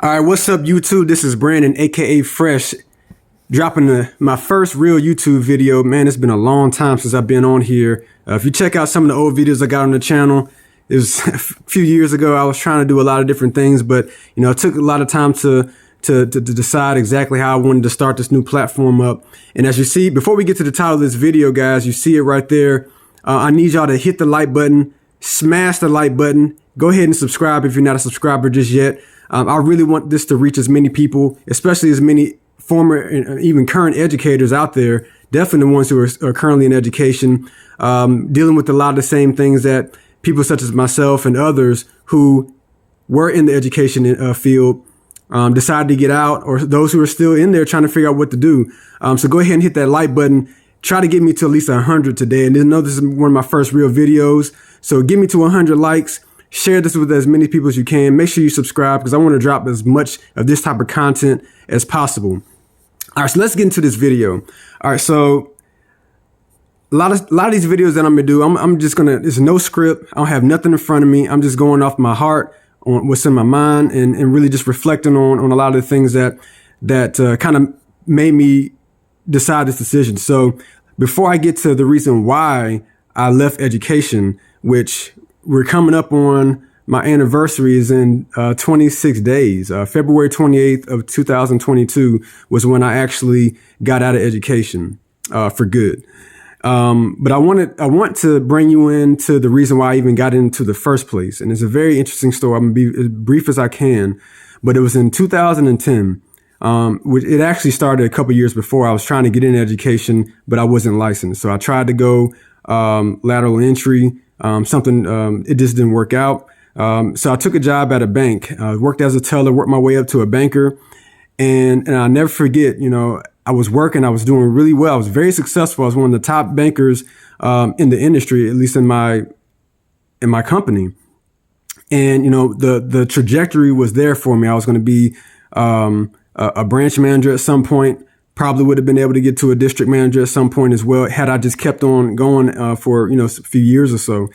All right, what's up, YouTube? This is Brandon, aka Fresh, dropping my first real YouTube video. Man, it's been a long time since I've been on here. If you check out some of the old videos I got on the channel, it was a few years ago. I was trying to do a lot of different things, but it took a lot of time to decide exactly how I wanted to start this new platform up. And as you see, before we get to the title of this video, guys, you see it right there. I need y'all to hit the like button, smash the like button. Go ahead and subscribe if you're not a subscriber just yet. I really want this to reach as many people, especially as many former and even current educators out there, definitely the ones who are currently in education, dealing with a lot of the same things that people such as myself and others who were in the education field decided to get out, or those who are still in there trying to figure out what to do. So go ahead and hit that like button. Try to get me to at least 100 today. And I know this is one of my first real videos. So get me to 100 likes. Share this with as many people as you can. Make sure you subscribe because I want to drop as much of this type of content as possible. All right, so let's get into this video. All right, so a lot of these videos that I'm gonna do, I'm just gonna. There's no script. I don't have nothing in front of me. I'm just going off my heart, on what's in my mind, and really just reflecting on a lot of the things that kind of made me decide this decision. So before I get to the reason why I left education, which we're coming up on, my anniversary is in 26 days. February 28th of 2022 was when I actually got out of education for good. But I want to bring you into the reason why I even got into the first place. And it's a very interesting story. I'm going to be as brief as I can, but it was in 2010. It actually started a couple years before. I was trying to get into education, but I wasn't licensed. So I tried to go lateral entry. It just didn't work out. So I took a job at a bank, worked as a teller, worked my way up to a banker. And I'll never forget, I was working, I was doing really well. I was very successful. I was one of the top bankers, in the industry, at least in my company. And, the trajectory was there for me. I was going to be, a branch manager at some point. Probably would have been able to get to a district manager at some point as well, had I just kept on going for a few years or so.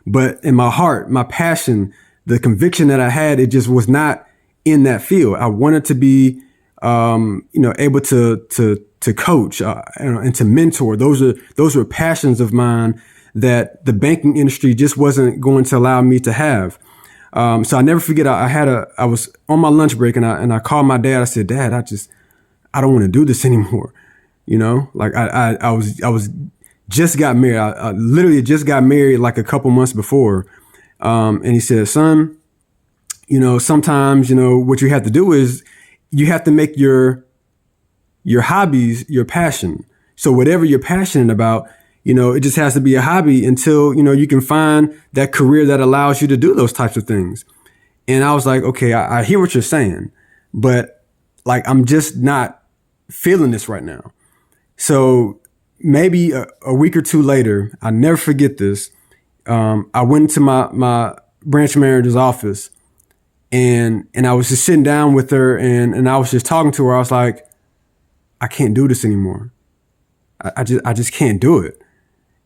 But in my heart, my passion, the conviction that I had, it just was not in that field. I wanted to be, able to coach and to mentor. Those were passions of mine that the banking industry just wasn't going to allow me to have. So I never forget. I was on my lunch break and I called my dad. I said, "Dad, I don't want to do this anymore." I was just got married. I literally just got married like a couple months before. And he said, "Son, sometimes, what you have to do is you have to make your hobbies your passion. So whatever you're passionate about, it just has to be a hobby until, you can find that career that allows you to do those types of things." And I was like, okay, I hear what you're saying, but I'm just not feeling this right now. So maybe a week or two later, I'll never forget this. I went into my branch manager's office and I was just sitting down with her and I was just talking to her. I was like, I can't do this anymore. I just can't do it.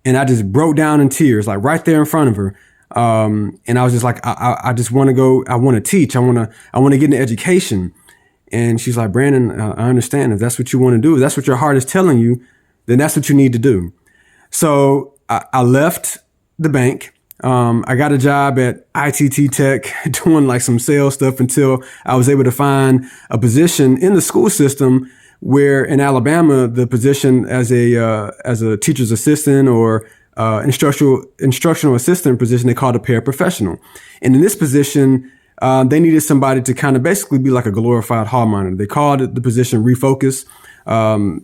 And I just broke down in tears, right there in front of her. And I was just like, I just want to go. I want to teach. I want to get into education. And she's like, "Brandon, I understand if that's what you want to do. If that's what your heart is telling you, then that's what you need to do." So I left the bank. I got a job at ITT Tech doing some sales stuff until I was able to find a position in the school system where in Alabama, the position as a teacher's assistant or instructional assistant position, they called a paraprofessional. And in this position, they needed somebody to kind of basically be like a glorified hall monitor. They called it the position Refocus.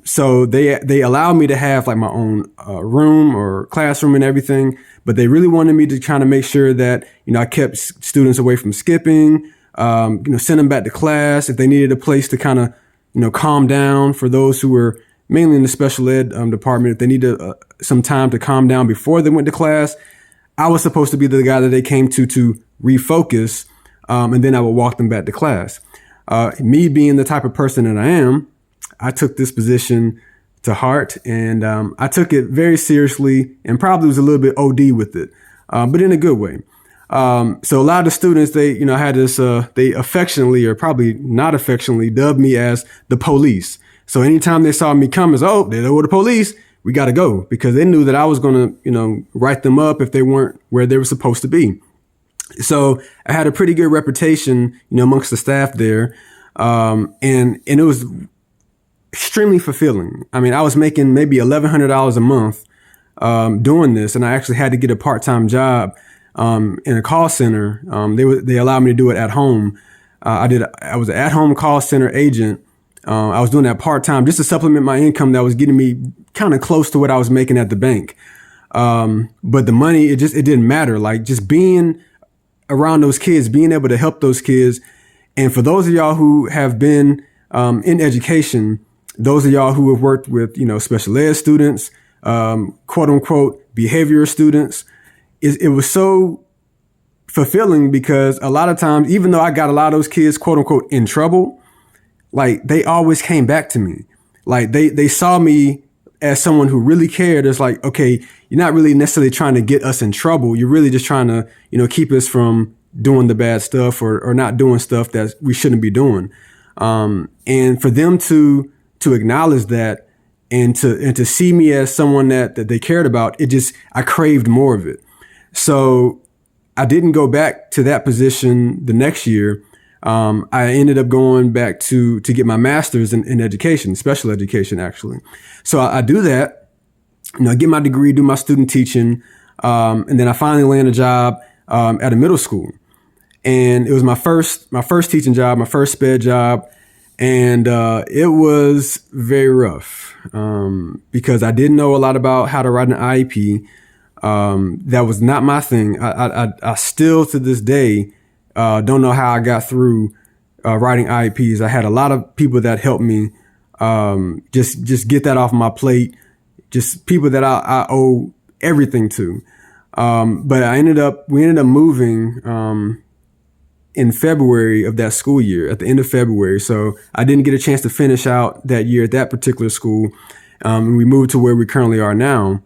So they allowed me to have my own room or classroom and everything, but they really wanted me to kind of make sure that, I kept students away from skipping, send them back to class. If they needed a place to kind of, calm down for those who were mainly in the special ed department, if they needed some time to calm down before they went to class, I was supposed to be the guy that they came to refocus. And then I would walk them back to class. Me being the type of person that I am, I took this position to heart and I took it very seriously and probably was a little bit OD with it, but in a good way. So a lot of the students, they, had this, they affectionately or probably not affectionately dubbed me as the police. So anytime they saw me come, oh, there were the police, we got to go, because they knew that I was going to, write them up if they weren't where they were supposed to be. So I had a pretty good reputation, amongst the staff there. And it was extremely fulfilling. I mean, I was making maybe $1,100 a month, doing this. And I actually had to get a part-time job, in a call center. They allowed me to do it at home. I was an at-home call center agent. I was doing that part-time just to supplement my income that was getting me kind of close to what I was making at the bank. But the money, it didn't matter. Like, just being around those kids, being able to help those kids. And for those of y'all who have been, in education, those of y'all who have worked with, special ed students, quote unquote, behavioral students, it was so fulfilling, because a lot of times, even though I got a lot of those kids, quote unquote, in trouble, like, they always came back to me. Like, they saw me as someone who really cared. It's like, okay, you're not really necessarily trying to get us in trouble. You're really just trying to, keep us from doing the bad stuff or not doing stuff that we shouldn't be doing. And for them to acknowledge that and to see me as someone that they cared about, I craved more of it. So I didn't go back to that position the next year. I ended up going back to get my master's in education, special education, actually. So I do that, get my degree, do my student teaching. And then I finally land a job, at a middle school. And it was my first teaching job, my first sped job. And, it was very rough, because I didn't know a lot about how to write an IEP. That was not my thing. I still to this day, don't know how I got through, writing IEPs. I had a lot of people that helped me, just get that off my plate, just people that I owe everything to. But we ended up moving, in February of that school year, at the end of February. So I didn't get a chance to finish out that year at that particular school. We moved to where we currently are now.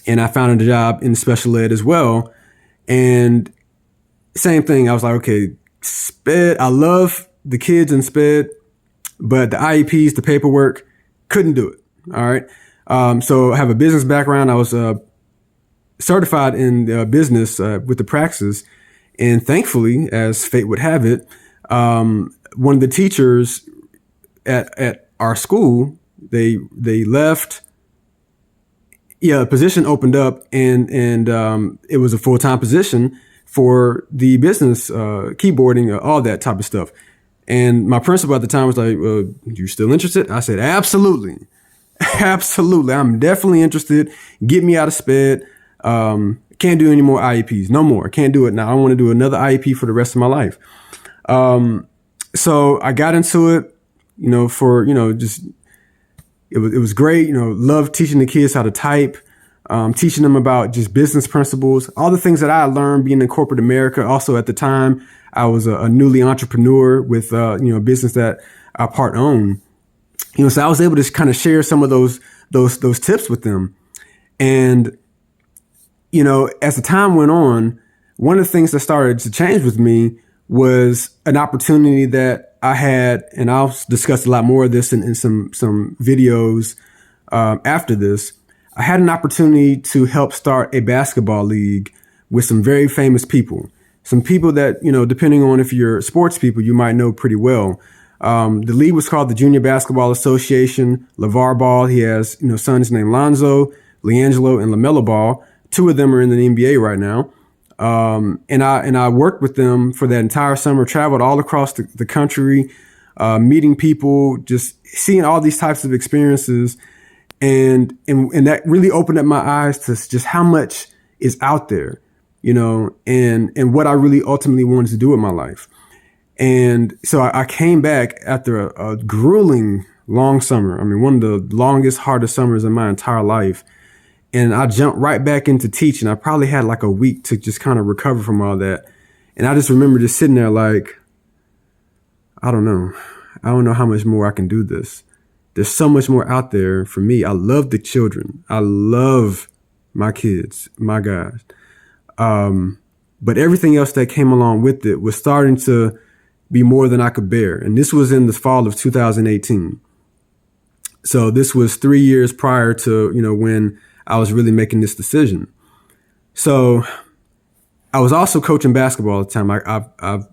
And I found a job in special ed as well. And same thing. I was like, okay, SPED, I love the kids in SPED, but the IEPs, the paperwork, couldn't do it. All right. So I have a business background. I was certified in business with the Praxis. And thankfully, as fate would have it, one of the teachers at our school, they left. Yeah, a position opened up, and it was a full-time position for the business, keyboarding, all that type of stuff. And my principal at the time was like, "You still interested?" I said, "Absolutely, absolutely. I'm definitely interested. Get me out of SPED. Can't do any more IEPs. No more. Can't do it now. I want to do another IEP for the rest of my life." So I got into it, just, it was great. Loved teaching the kids how to type, teaching them about just business principles, all the things that I learned being in corporate America. Also at the time, I was a newly entrepreneur with, a business that I part own. So I was able to kind of share some of those tips with them. And, as the time went on, one of the things that started to change with me was an opportunity that I had, and I'll discuss a lot more of this in some videos after this. I had an opportunity to help start a basketball league with some very famous people, some people that, depending on if you're sports people, you might know pretty well. The league was called the Junior Basketball Association. LeVar Ball, he has, sons named Lonzo, LiAngelo, and LaMelo Ball. Two of them are in the NBA right now. And I worked with them for that entire summer, traveled all across the country, meeting people, just seeing all these types of experiences. And that really opened up my eyes to just how much is out there, and what I really ultimately wanted to do with my life. And so I came back after a grueling long summer. I mean, one of the longest, hardest summers in my entire life. And I jumped right back into teaching. I probably had like a week to just kind of recover from all that. And I just remember just sitting there like, I don't know. I don't know how much more I can do this. There's so much more out there for me. I love the children. I love my kids, my guys. but everything else that came along with it was starting to be more than I could bear. And this was in the fall of 2018. So this was 3 years prior to, when I was really making this decision. So I was also coaching basketball at the time. I've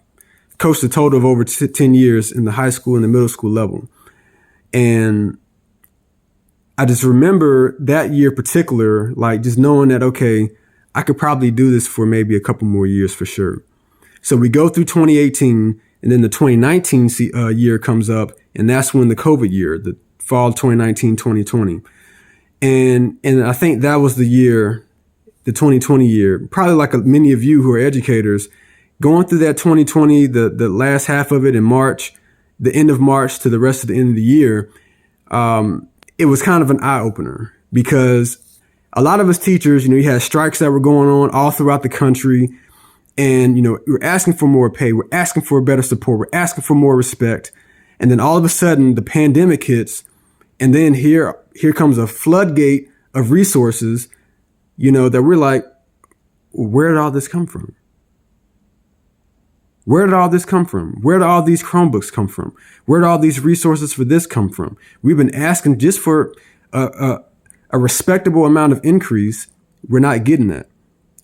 coached a total of over 10 years in the high school and the middle school level. And I just remember that year in particular, like just knowing that, okay, I could probably do this for maybe a couple more years for sure. So we go through 2018, and then the 2019 year comes up, and that's when the COVID year, the fall 2019, 2020. And I think that was the year, the 2020 year, probably like many of you who are educators, going through that 2020, the last half of it in March, the end of March to the rest of the end of the year, it was kind of an eye-opener because a lot of us teachers, you had strikes that were going on all throughout the country. And, we're asking for more pay. We're asking for better support. We're asking for more respect. And then all of a sudden the pandemic hits. And then here comes a floodgate of resources, that we're like, where did all this come from? Where did all this come from? Where did all these Chromebooks come from? Where did all these resources for this come from? We've been asking just for a respectable amount of increase. We're not getting that.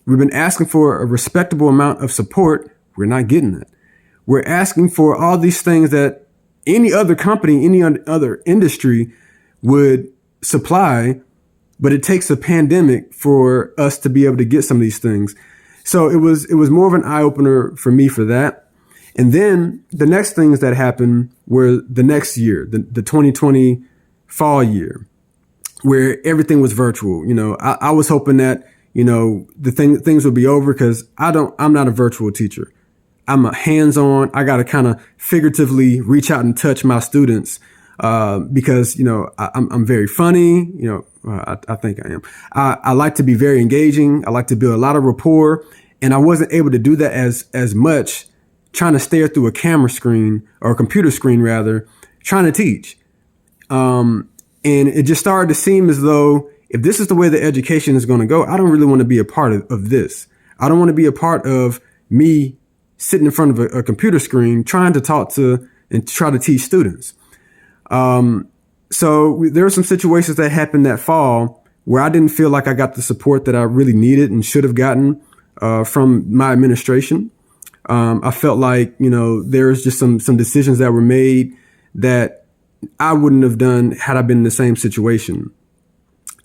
We've been asking for a respectable amount of support. We're not getting that. We're asking for all these things that any other company, any other industry would supply, but it takes a pandemic for us to be able to get some of these things. So it was more of an eye opener for me for that. And then the next things that happened were the next year, the 2020 fall year, where everything was virtual. I was hoping that, things would be over because I'm not a virtual teacher. I'm a hands-on. I got to kind of figuratively reach out and touch my students, because, I'm very funny. I think I am. I like to be very engaging. I like to build a lot of rapport, and I wasn't able to do that as much trying to stare through a camera screen or a computer screen rather, trying to teach. And it just started to seem as though if this is the way the education is going to go, I don't really want to be a part of this. I don't want to be a part of me sitting in front of a computer screen trying to talk to and try to teach students. So there were some situations that happened that fall where I didn't feel like I got the support that I really needed and should have gotten from my administration. I felt like, there was just some decisions that were made that I wouldn't have done had I been in the same situation.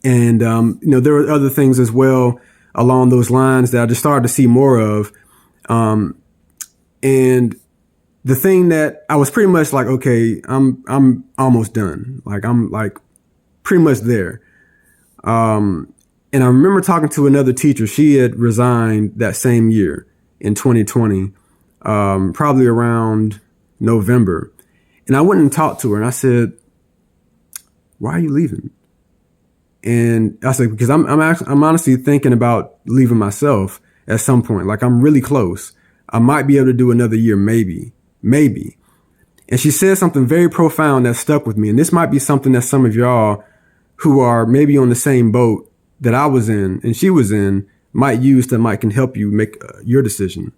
And, there were other things as well along those lines that I just started to see more of. And the thing that I was pretty much like, okay, I'm almost done. Like, I'm like pretty much there. And I remember talking to another teacher. She had resigned that same year in 2020, probably around November. And I went and talked to her and I said, why are you leaving? And I said, because I'm honestly thinking about leaving myself at some point. Like, I'm really close. I might be able to do another year, maybe. And she said something very profound that stuck with me. And this might be something that some of y'all who are maybe on the same boat that I was in and she was in might use that might can help you make your decision.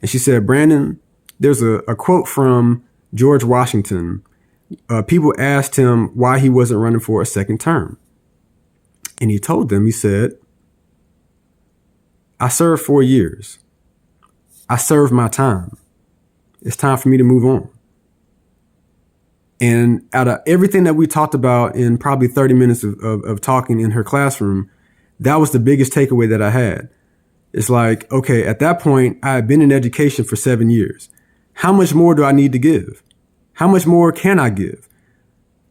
And she said, Brandon, there's a quote from George Washington. People asked him why he wasn't running for a second term. And he told them, he said, I served 4 years. I served my time. It's time for me to move on. And out of everything that we talked about in probably 30 minutes of talking in her classroom, that was the biggest takeaway that I had. It's like, okay, at that point, I had been in education for 7 years. How much more do I need to give? How much more can I give?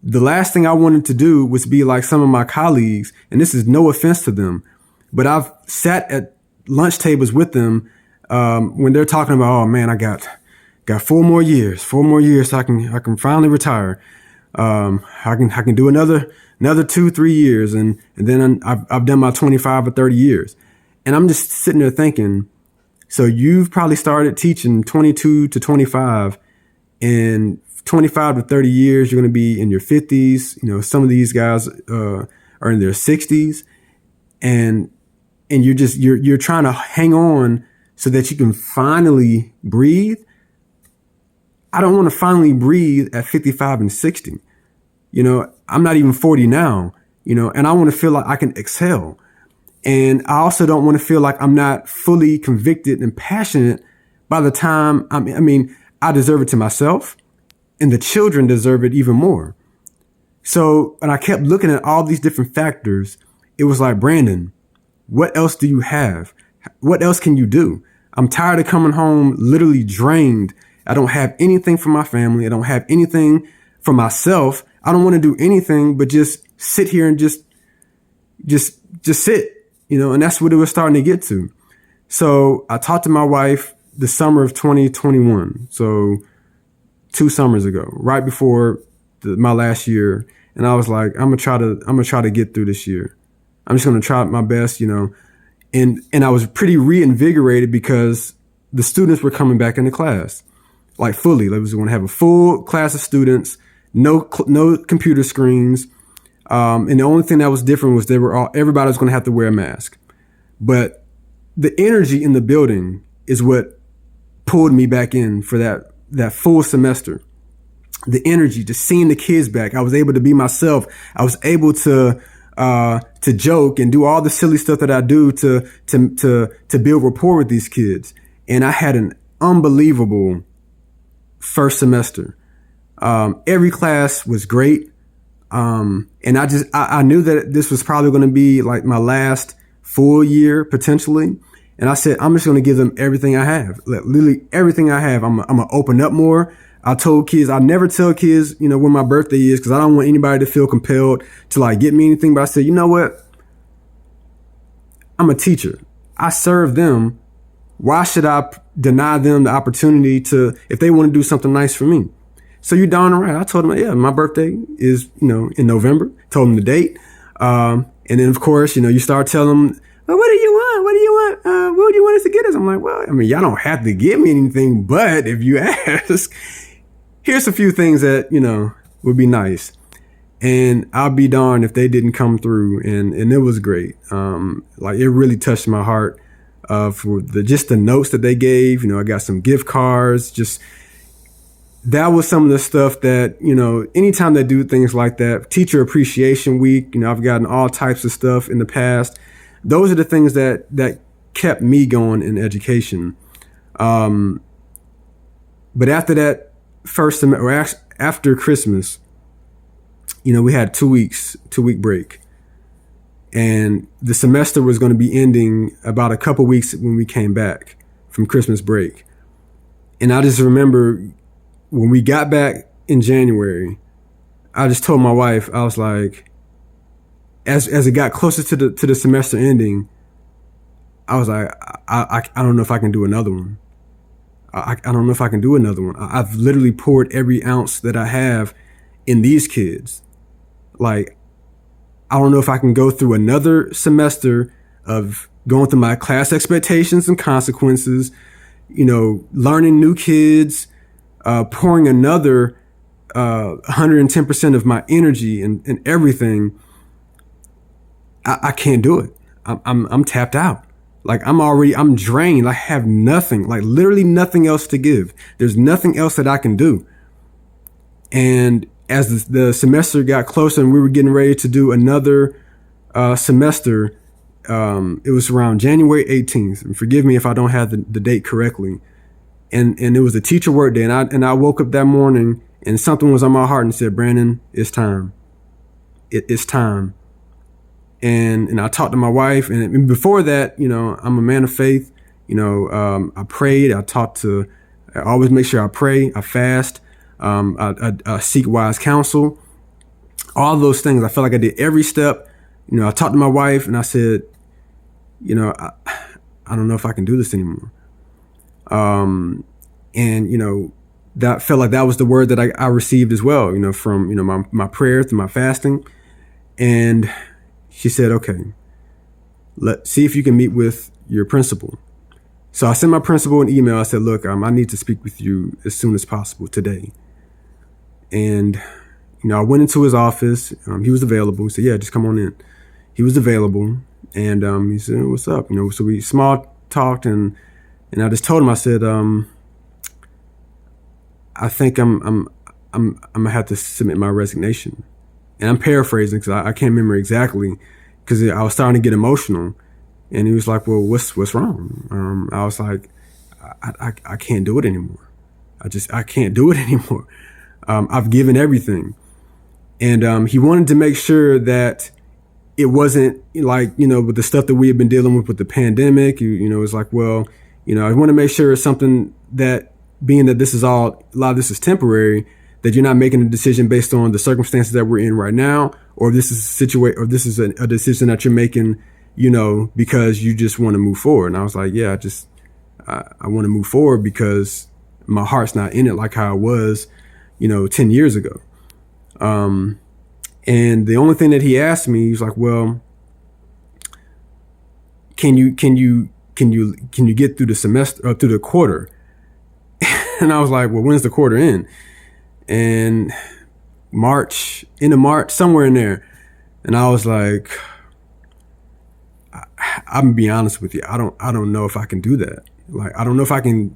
The last thing I wanted to do was be like some of my colleagues, and this is no offense to them, but I've sat at lunch tables with them when they're talking about, oh man, I got 4 more years so I can finally retire. I can do another 2-3 years. And then I've done my 25 or 30 years. And I'm just sitting there thinking, so you've probably started teaching 22 to 25, and 25 to 30 years, you're going to be in your 50s. Some of these guys are in their 60s, and you're trying to hang on so that you can finally breathe. I don't want to finally breathe at 55 and 60. I'm not even 40 now, and I want to feel like I can exhale. And I also don't want to feel like I'm not fully convicted and passionate by the time I deserve it to myself, and the children deserve it even more. So, and I kept looking at all these different factors. It was like, Brandon, what else do you have? What else can you do? I'm tired of coming home literally drained. I don't have anything for my family. I don't have anything for myself. I don't want to do anything but just sit here and just sit, and that's what it was starting to get to. So I talked to my wife the summer of 2021. So 2 summers ago, right before my last year. And I was like, I'm gonna try to get through this year. I'm just gonna try my best, and I was pretty reinvigorated because the students were coming back into class, like fully. Like, we was gonna have a full class of students, no computer screens. And the only thing that was different was everybody was gonna have to wear a mask. But the energy in the building is what pulled me back in for that full semester. The energy, just seeing the kids back. I was able to be myself. I was able to joke and do all the silly stuff that I do to build rapport with these kids. And I had an unbelievable first semester. Every class was great. And I knew that this was probably going to be like my last full year potentially. And I said, I'm just going to give them everything I have, like, literally everything I have. I'm going to open up more. I told kids, I never tell kids, when my birthday is, because I don't want anybody to feel compelled to like get me anything. But I said, you know what? I'm a teacher. I serve them. Why should I deny them the opportunity if they want to do something nice for me? So you're darn right. I told them, yeah, my birthday is, in November. Told them the date. And then, of course, you start telling them, well, what do you want? What do you want? What do you want us to get us? I'm like, well, y'all don't have to give me anything, but if you ask, here's a few things that, would be nice. And I'll be darned if they didn't come through. And it was great. Like, it really touched my heart, for the notes that they gave. I got some gift cards. That was some of the stuff that, anytime they do things like that, Teacher Appreciation Week, I've gotten all types of stuff in the past. Those are the things that kept me going in education. But after that first semester, or after Christmas, we had 2 week break. And the semester was going to be ending about a couple weeks when we came back from Christmas break. And I just remember when we got back in January, I just told my wife, I was like, as it got closer to the semester ending, I was like, I don't know if I can do another one. I don't know if I can do another one. I've literally poured every ounce that I have in these kids. Like, I don't know if I can go through another semester of going through my class expectations and consequences, learning new kids, pouring another 110% of my energy and everything. I can't do it. I'm tapped out. Like, I'm drained. I have nothing, like literally nothing else to give. There's nothing else that I can do. And as the semester got closer and we were getting ready to do another semester, it was around January 18th. And forgive me if I don't have the date correctly. And it was a teacher work day. And I woke up that morning and something was on my heart and said, Brandon, it's time. It's time. And I talked to my wife, and before that, I'm a man of faith. I prayed. I always make sure I pray. I fast. I seek wise counsel. All those things. I felt like I did every step. I talked to my wife, and I said, I don't know if I can do this anymore. And that felt like that was the word that I received as well. From my prayer through my fasting, and she said, okay, let's see if you can meet with your principal. So I sent my principal an email. I said, look, I need to speak with you as soon as possible today. And, I went into his office. He was available. He said, yeah, just come on in. He was available. And he said, what's up? So we small talked and And I just told him, I said, I think I'm gonna have to submit my resignation. And I'm paraphrasing because I can't remember exactly, because I was starting to get emotional. And he was like, well, what's wrong? I was like, I can't do it anymore. I can't do it anymore. I've given everything. And he wanted to make sure that it wasn't like, with the stuff that we had been dealing with the pandemic, it's like, well, I want to make sure it's something that, being that this is a lot of this is temporary, that you're not making a decision based on the circumstances that we're in right now, or this is a decision that you're making, because you just want to move forward. And I was like, yeah, I want to move forward because my heart's not in it like how it was, 10 years ago. And the only thing that he asked me, he was like, well, can you get through the semester or through the quarter? And I was like, well, when's the quarter end? And end of March, somewhere in there. And I was like, I'm gonna be honest with you. I don't know if I can do that. Like, I don't know if I can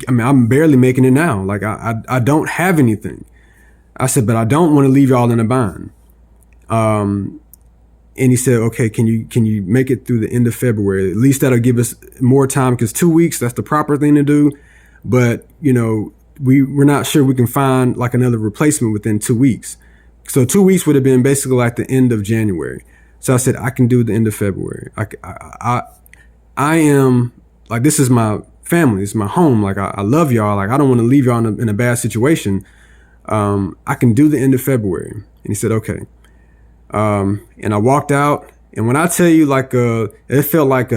I'm barely making it now. Like, I don't have anything. I said, but I don't want to leave y'all in a bind. And he said, okay, can you make it through the end of February? At least that'll give us more time, because 2 weeks, that's the proper thing to do. But, we're not sure we can find like another replacement within 2 weeks. So 2 weeks would have been basically like the end of January. So I said, I can do the end of February. I am like, this is my family. It's my home. Like, I love y'all. Like, I don't want to leave y'all in a bad situation. I can do the end of February. And he said, okay. And I walked out, and when I tell you, like, it felt like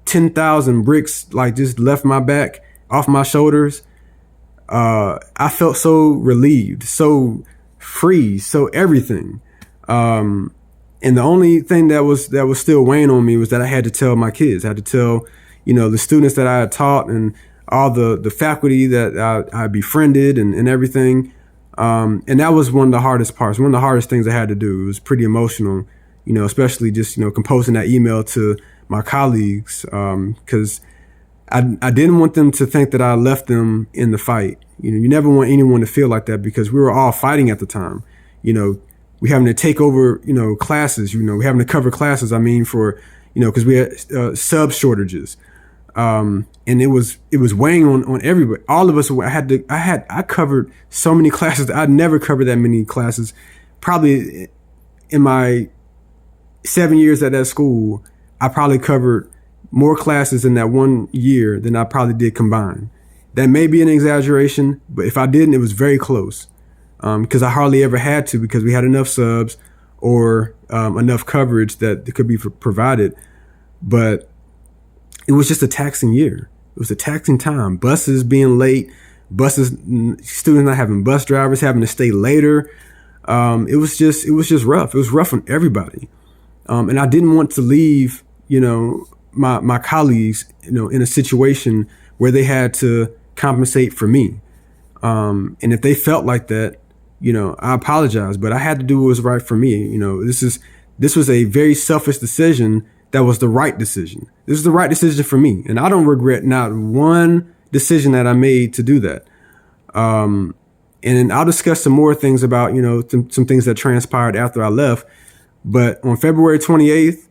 10,000 bricks, like, just left my back, off my shoulders. I felt so relieved, so free, so everything. And the only thing that was still weighing on me was that I had to tell my kids, I had to tell, the students that I had taught, and all the faculty that I befriended and everything. And that was one of the hardest parts, one of the hardest things I had to do. It was pretty emotional, especially just, composing that email to my colleagues, because I didn't want them to think that I left them in the fight. You never want anyone to feel like that, because we were all fighting at the time. We having to take over, classes, we having to cover classes. For, because we had sub shortages. And it was weighing on everybody. All of us. I covered so many classes. I'd never covered that many classes. Probably in my 7 years at that school, I probably covered more classes in that 1 year than I probably did combined. That may be an exaggeration, but if I didn't, it was very close. Because I hardly ever had to, because we had enough subs or enough coverage that it could be provided. But it was just a taxing year. It was a taxing time. Buses being late, students not having bus drivers, having to stay later. It was just rough. It was rough on everybody. And I didn't want to leave, my colleagues, in a situation where they had to compensate for me. And if they felt like that, I apologize, but I had to do what was right for me. This was a very selfish decision. That was the right decision. This is the right decision for me. And I don't regret not one decision that I made to do that. And I'll discuss some more things about, some things that transpired after I left. But on February 28th,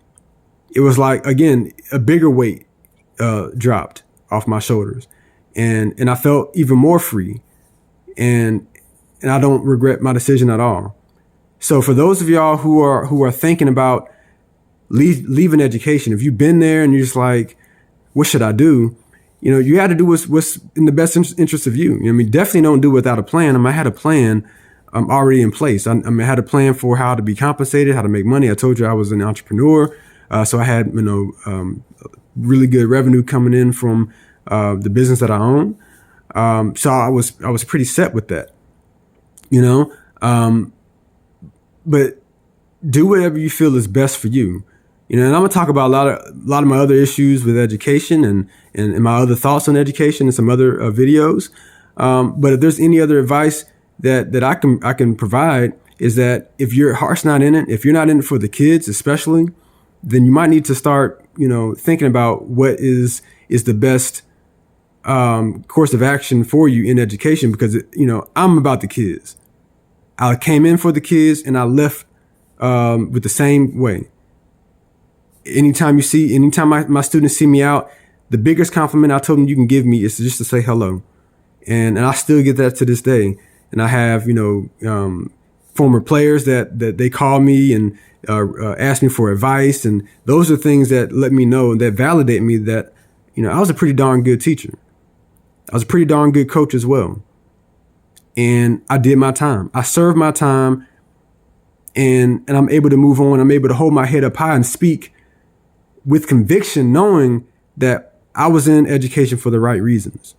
it was like, again, a bigger weight dropped off my shoulders. And I felt even more free. And I don't regret my decision at all. So for those of y'all who are thinking about leaving education, if you've been there and you're just like, what should I do? You had to do what's in the best interest of you. Definitely don't do it without a plan. I had a plan already in place. I had a plan for how to be compensated, how to make money. I told you I was an entrepreneur. So I had, really good revenue coming in from the business that I own. So I was pretty set with that, but do whatever you feel is best for you. And I'm gonna talk about a lot of my other issues with education and my other thoughts on education and some other videos. But if there's any other advice that I can provide, is that if your heart's not in it, if you're not in it for the kids especially, then you might need to start thinking about what is the best course of action for you in education, because I'm about the kids. I came in for the kids and I left with the same way. Anytime my students see me out, the biggest compliment I told them you can give me is just to say hello. And I still get that to this day. And I have, former players that they call me and ask me for advice. And those are things that let me know, that validate me that, I was a pretty darn good teacher. I was a pretty darn good coach as well. And I did my time. I served my time, and I'm able to move on. I'm able to hold my head up high and speak with conviction, knowing that I was in education for the right reasons.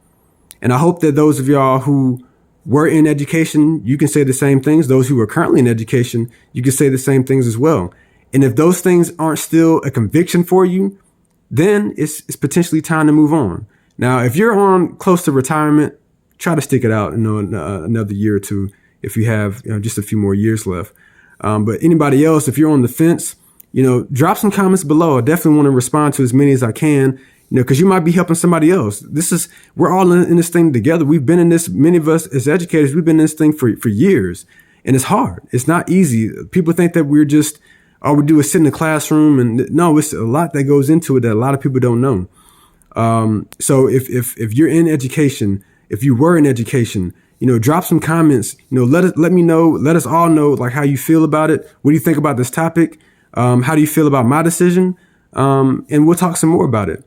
And I hope that those of y'all who were in education, you can say the same things. Those who are currently in education, you can say the same things as well. And if those things aren't still a conviction for you, then it's potentially time to move on. Now, if you're on close to retirement, try to stick it out another year or two if you have just a few more years left. But anybody else, if you're on the fence, drop some comments below. I definitely want to respond to as many as I can, because you might be helping somebody else. We're all in this thing together. We've been in this, many of us as educators, we've been in this thing for years, and it's hard. It's not easy. People think that we're just, all we do is sit in the classroom, and no, it's a lot that goes into it that a lot of people don't know. So if you're in education, if you were in education, drop some comments, let me know, let us all know like how you feel about it. What do you think about this topic? How do you feel about my decision? And we'll talk some more about it.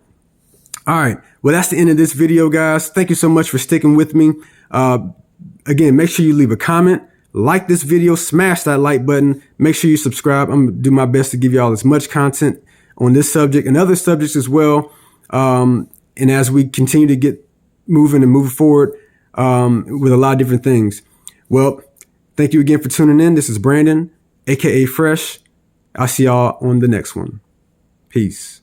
All right. Well, that's the end of this video, guys. Thank you so much for sticking with me. Again, make sure you leave a comment, like this video, smash that like button. Make sure you subscribe. I'm going to do my best to give y'all as much content on this subject and other subjects as well. And as we continue to get moving and move forward with a lot of different things. Well, thank you again for tuning in. This is Brandon, aka Fresh. I'll see y'all on the next one. Peace.